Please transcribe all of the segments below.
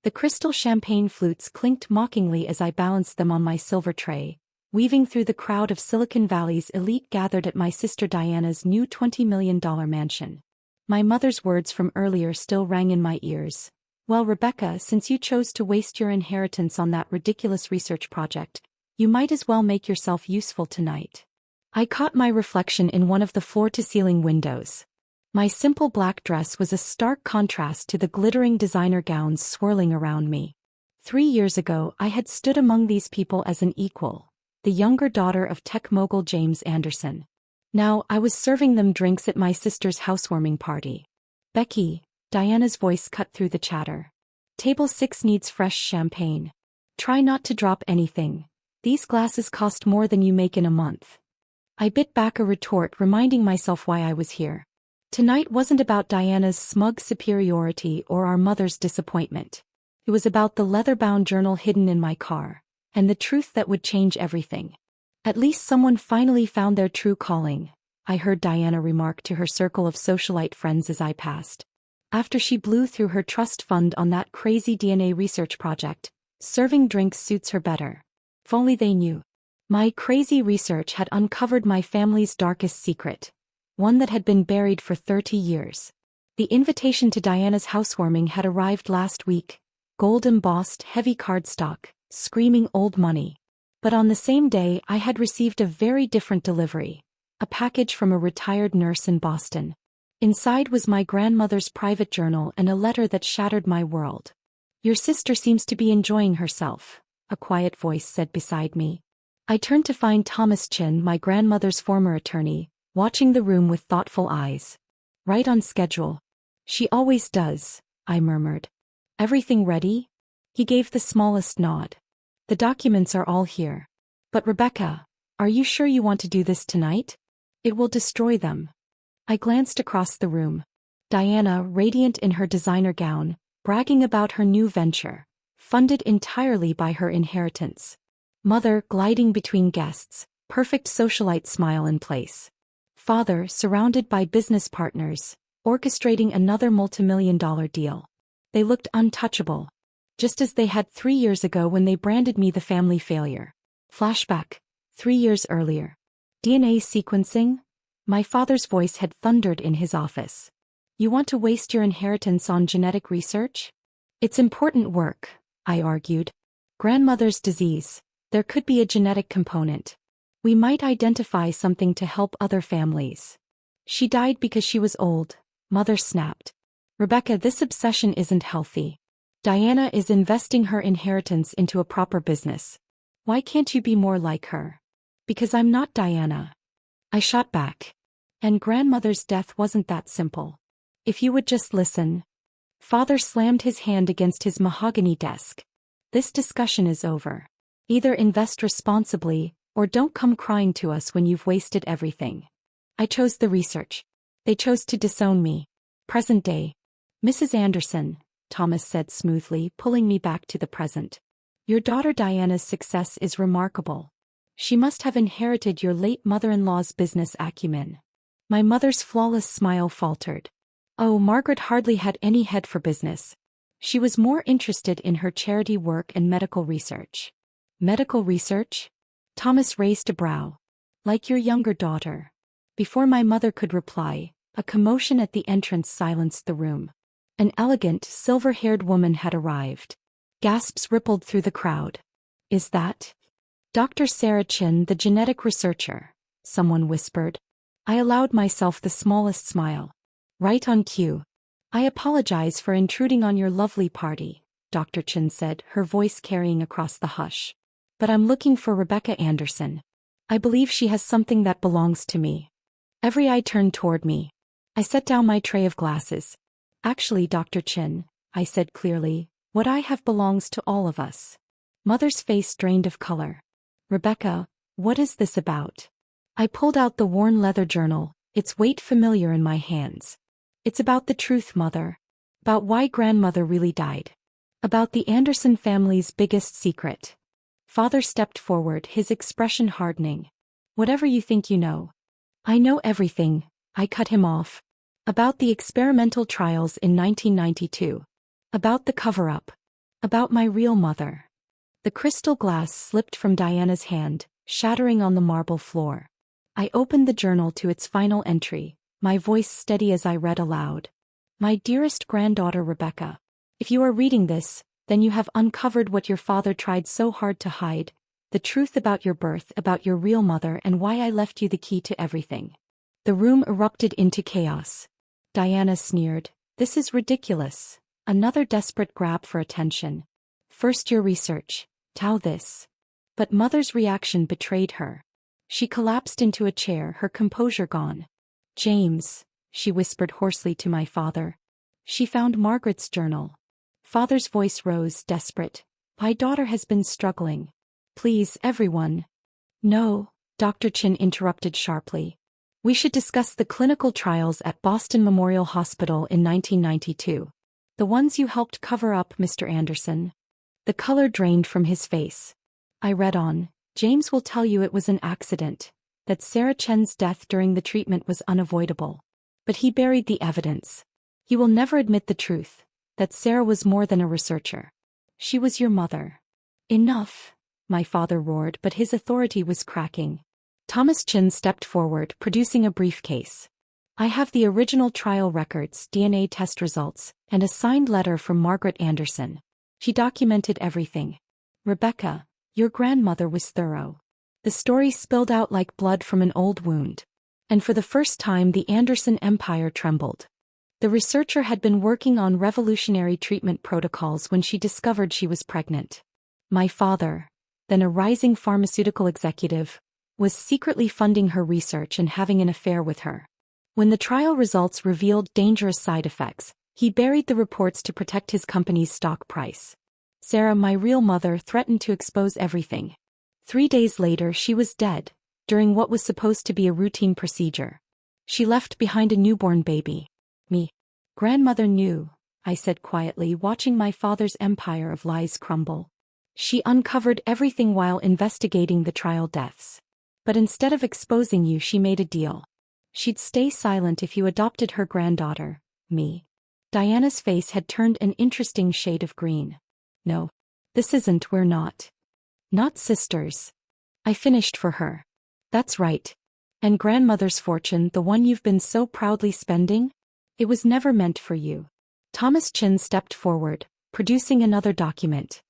The crystal champagne flutes clinked mockingly as I balanced them on my silver tray, weaving through the crowd of Silicon Valley's elite gathered at my sister Diana's new $20 million mansion. My mother's words from earlier still rang in my ears. "Well, Rebecca, since you chose to waste your inheritance on that ridiculous research project, you might as well make yourself useful tonight." I caught my reflection in one of the floor-to-ceiling windows. My simple black dress was a stark contrast to the glittering designer gowns swirling around me. 3 years ago I had stood among these people as an equal, the younger daughter of tech mogul James Anderson. Now I was serving them drinks at my sister's housewarming party. "Becky," Diana's voice cut through the chatter. "Table 6 needs fresh champagne. Try not to drop anything. These glasses cost more than you make in a month." I bit back a retort, reminding myself why I was here. Tonight wasn't about Diana's smug superiority or our mother's disappointment. It was about the leather-bound journal hidden in my car, and the truth that would change everything. "At least someone finally found their true calling," I heard Diana remark to her circle of socialite friends as I passed. After she blew through her trust fund on that crazy DNA research project, serving drinks suits her better. If only they knew. My crazy research had uncovered my family's darkest secret, one that had been buried for 30 years. The invitation to Diana's housewarming had arrived last week, gold-embossed heavy cardstock, screaming old money. But on the same day I had received a very different delivery, a package from a retired nurse in Boston. Inside was my grandmother's private journal and a letter that shattered my world. "Your sister seems to be enjoying herself," a quiet voice said beside me. I turned to find Thomas Chin, my grandmother's former attorney, watching the room with thoughtful eyes. "Right on schedule. She always does," I murmured. "Everything ready?" He gave the smallest nod. "The documents are all here. But Rebecca, are you sure you want to do this tonight? It will destroy them." I glanced across the room. Diana, radiant in her designer gown, bragging about her new venture, funded entirely by her inheritance. Mother gliding between guests, perfect socialite smile in place. Father surrounded by business partners, orchestrating another multimillion-dollar deal. They looked untouchable, just as they had 3 years ago when they branded me the family failure. Flashback, 3 years earlier. DNA sequencing? My father's voice had thundered in his office. "You want to waste your inheritance on genetic research? It's important work," I argued. "Grandmother's disease. There could be a genetic component. We might identify something to help other families." "She died because she was old," Mother snapped. "Rebecca, this obsession isn't healthy. Diana is investing her inheritance into a proper business. Why can't you be more like her?" "Because I'm not Diana." I shot back. "And grandmother's death wasn't that simple. If you would just listen." Father slammed his hand against his mahogany desk. "This discussion is over. Either invest responsibly, or don't come crying to us when you've wasted everything." I chose the research. They chose to disown me. Present day. "Mrs. Anderson," Thomas said smoothly, pulling me back to the present. "Your daughter Diana's success is remarkable. She must have inherited your late mother-in-law's business acumen." My mother's flawless smile faltered. "Oh, Margaret hardly had any head for business. She was more interested in her charity work and medical research." "Medical research?" Thomas raised a brow. "Like your younger daughter." Before my mother could reply, a commotion at the entrance silenced the room. An elegant, silver-haired woman had arrived. Gasps rippled through the crowd. "Is that Dr. Sarah Chin, the genetic researcher?" someone whispered. I allowed myself the smallest smile. "Right on cue. I apologize for intruding on your lovely party," Dr. Chin said, her voice carrying across the hush. "But I'm looking for Rebecca Anderson. I believe she has something that belongs to me." Every eye turned toward me. I set down my tray of glasses. "Actually, Dr. Chin," I said clearly, "what I have belongs to all of us." Mother's face drained of color. "Rebecca, what is this about?" I pulled out the worn leather journal, its weight familiar in my hands. "It's about the truth, Mother. About why grandmother really died. About the Anderson family's biggest secret." Father stepped forward, his expression hardening. "Whatever you think you know." "I know everything," I cut him off. "About the experimental trials in 1992. About the cover-up. About my real mother. The crystal glass slipped from Diana's hand, shattering on the marble floor. I opened the journal to its final entry, my voice steady as I read aloud. My dearest granddaughter Rebecca. If you are reading this, then you have uncovered what your father tried so hard to hide, the truth about your birth, about your real mother, and why I left you the key to everything. The room erupted into chaos. Diana sneered. This is ridiculous. Another desperate grab for attention. First your research, now this. But mother's reaction betrayed her. She collapsed into a chair, her composure gone. James, she whispered hoarsely to my father. She found Margaret's journal. Father's voice rose, desperate. My daughter has been struggling. Please, everyone. No, Dr. Chin interrupted sharply. We should discuss the clinical trials at Boston Memorial Hospital in 1992. The ones you helped cover up, Mr. Anderson. The color drained from his face. I read on. James will tell you it was an accident, that Sarah Chen's death during the treatment was unavoidable. But he buried the evidence. He will never admit the truth, that Sarah was more than a researcher. She was your mother. Enough, my father roared, but his authority was cracking. Thomas Chin stepped forward, producing a briefcase. I have the original trial records, DNA test results, and a signed letter from Margaret Anderson. She documented everything. Rebecca, your grandmother was thorough. The story spilled out like blood from an old wound. And for the first time the Anderson empire trembled. The researcher had been working on revolutionary treatment protocols when she discovered she was pregnant. My father, then a rising pharmaceutical executive, was secretly funding her research and having an affair with her. When the trial results revealed dangerous side effects, he buried the reports to protect his company's stock price. Sarah, my real mother, threatened to expose everything. 3 days later she was dead, during what was supposed to be a routine procedure. She left behind a newborn baby. Me. Grandmother knew, I said quietly, watching my father's empire of lies crumble. She uncovered everything while investigating the trial deaths. But instead of exposing you, she made a deal. She'd stay silent if you adopted her granddaughter, me. Diana's face had turned an interesting shade of green. No. This isn't, we're not. Not sisters. I finished for her. That's right. And grandmother's fortune, the one you've been so proudly spending? It was never meant for you. Thomas Chin stepped forward, producing another document.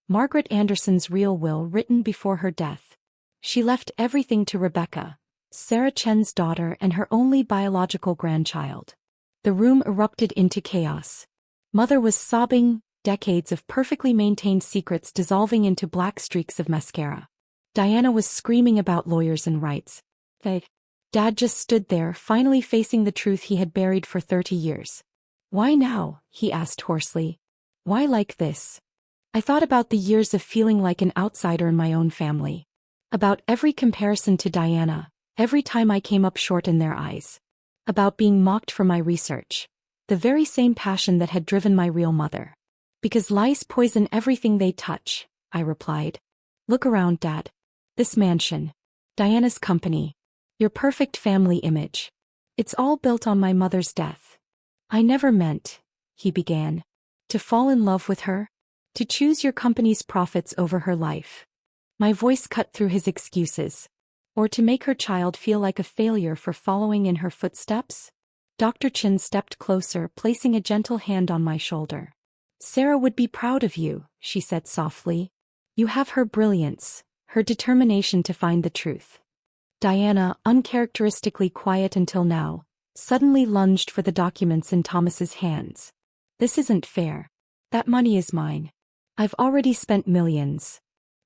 Margaret Anderson's real will written before her death. She left everything to Rebecca, Sarah Chen's daughter and her only biological grandchild. The room erupted into chaos. Mother was sobbing, decades of perfectly maintained secrets dissolving into black streaks of mascara. Diana was screaming about lawyers and rights. Dad just stood there, finally facing the truth he had buried for 30 years. Why now? He asked hoarsely. Why like this? I thought about the years of feeling like an outsider in my own family. About every comparison to Diana, every time I came up short in their eyes. About being mocked for my research. The very same passion that had driven my real mother. Because lies poison everything they touch, I replied. Look around, Dad. This mansion. Diana's company. Your perfect family image. It's all built on my mother's death. I never meant, he began, to fall in love with her, to choose your company's profits over her life. My voice cut through his excuses. Or to make her child feel like a failure for following in her footsteps? Dr. Chin stepped closer, placing a gentle hand on my shoulder. Sarah would be proud of you, she said softly. You have her brilliance, her determination to find the truth. Diana, uncharacteristically quiet until now, suddenly lunged for the documents in Thomas's hands. This isn't fair. That money is mine. I've already spent millions.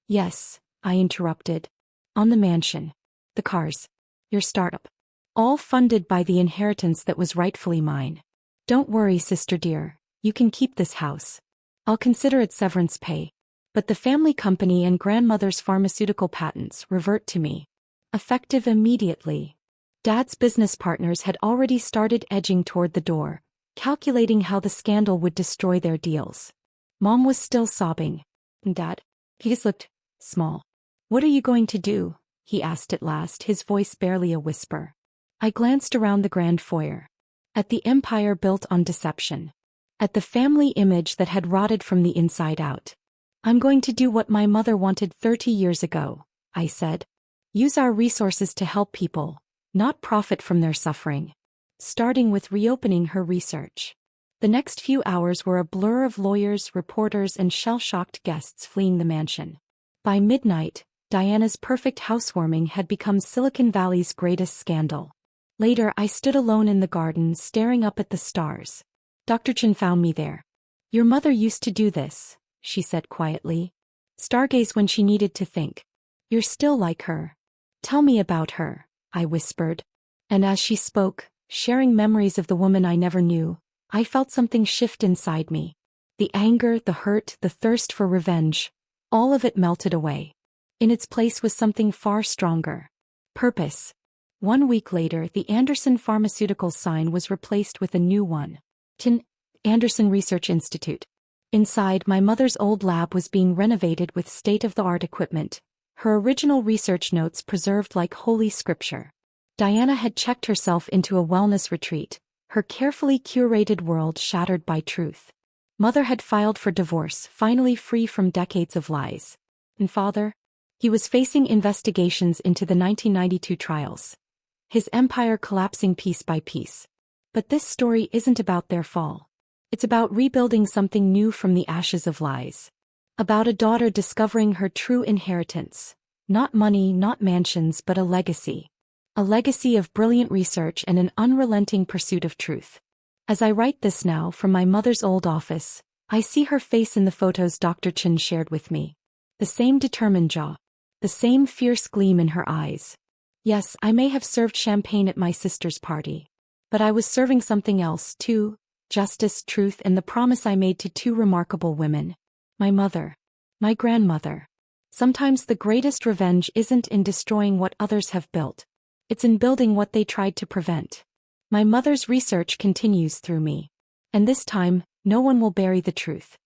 Yes, I interrupted. On the mansion. The cars. Your startup. All funded by the inheritance that was rightfully mine. Don't worry, sister dear, you can keep this house. I'll consider it severance pay. But the family company and grandmother's pharmaceutical patents revert to me. Effective immediately. Dad's business partners had already started edging toward the door, calculating how the scandal would destroy their deals. Mom was still sobbing. Dad? He just looked small. What are you going to do? He asked at last, his voice barely a whisper. I glanced around the grand foyer. At the empire built on deception. at the family image that had rotted from the inside out. I'm going to do what my mother wanted 30 years ago, I said. Use our resources to help people, not profit from their suffering. Starting with reopening her research. The next few hours were a blur of lawyers, reporters, and shell-shocked guests fleeing the mansion. By midnight, Diana's perfect housewarming had become Silicon Valley's greatest scandal. Later, I stood alone in the garden staring up at the stars. Dr. Chen found me there. Your mother used to do this, she said quietly. Stargaze when she needed to think. You're still like her. Tell me about her, I whispered. And as she spoke, sharing memories of the woman I never knew, I felt something shift inside me. The anger, the hurt, the thirst for revenge, all of it melted away. In its place was something far stronger. Purpose. 1 week later, the Anderson Pharmaceuticals sign was replaced with a new one. Anderson Research Institute. Inside, my mother's old lab was being renovated with state-of-the-art equipment, her original research notes preserved like holy scripture. Diana had checked herself into a wellness retreat, her carefully curated world shattered by truth. Mother had filed for divorce, finally free from decades of lies. And father? He was facing investigations into the 1992 trials. His empire collapsing piece by piece. But this story isn't about their fall. It's about rebuilding something new from the ashes of lies. About a daughter discovering her true inheritance. Not money, not mansions, but a legacy. A legacy of brilliant research and an unrelenting pursuit of truth. As I write this now from my mother's old office, I see her face in the photos Dr. Chen shared with me. The same determined jaw. The same fierce gleam in her eyes. Yes, I may have served champagne at my sister's party. But I was serving something else too. Justice, truth, and the promise I made to 2 remarkable women. My mother. My grandmother. Sometimes the greatest revenge isn't in destroying what others have built. It's in building what they tried to prevent. My mother's research continues through me. And this time, no one will bury the truth.